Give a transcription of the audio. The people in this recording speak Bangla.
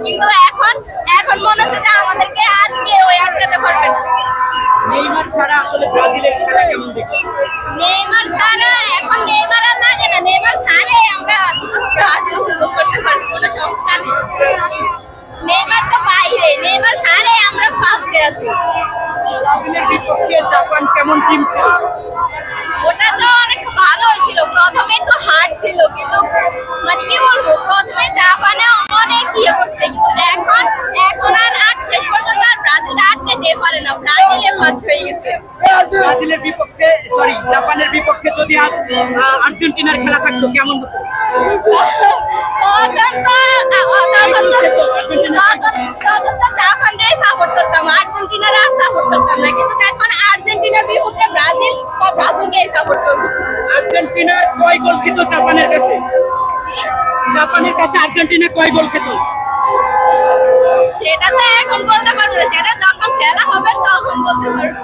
কিন্তু এখন এখন মনে হচ্ছে যে আমাদেরকে আর কেউ আটকাতে পারবে না। নেইমার ছাড়া আসলে ব্রাজিলের খেলা কেমন দেখলেন? নেইমার ছাড়া এখন নেইমার আর লাগে না, নেইমার ছাড়ে আমরা ব্রাজিল উপভোগ করতে পারবো, কোনো সমস্যা নেই। নেইমার তো বাইরে, নেইমার ছাড়ে আমরা ফার্স্টে আছি। ব্রাজিলের বিপক্ষে জাপান কেমন টিম ছিল? ওটা তো অনেক ভালো হয়েছিল, প্রথমে একটু হার্ড ছিল, কিন্তু মানে কি বলবো, প্রথমে জাপানে অনেক ইয়ে করছে, কিন্তু এখন এখন আর শেষ পর্যন্ত আর ব্রাজিল আটকে দিয়ে পারে না, ব্রাজিলে ফার্স্ট হয়ে গেছে। ব্রাজিলের বিপক্ষে জাপানের বিপক্ষে যদি আজ আর্জেন্টিনার খেলা থাকতো কেমন হতো? তখন তো জাপানকে সাপোর্ট করতাম, আর্জেন্টিনার আর সাপোর্ট করতাম না, কিন্তু এখন আর্জেন্টিনার বিপক্ষে ব্রাজিল বা ব্রাজিলকে সাপোর্ট করবো। আর্জেন্টিনার কয় গোল খেত জাপানের কাছে? জাপানের কাছে আর্জেন্টিনা কয় গোল খেত? সেটা তো এখন বলতে পারবো না, সেটা যখন খেলা হবে তখন বলতে পারবো।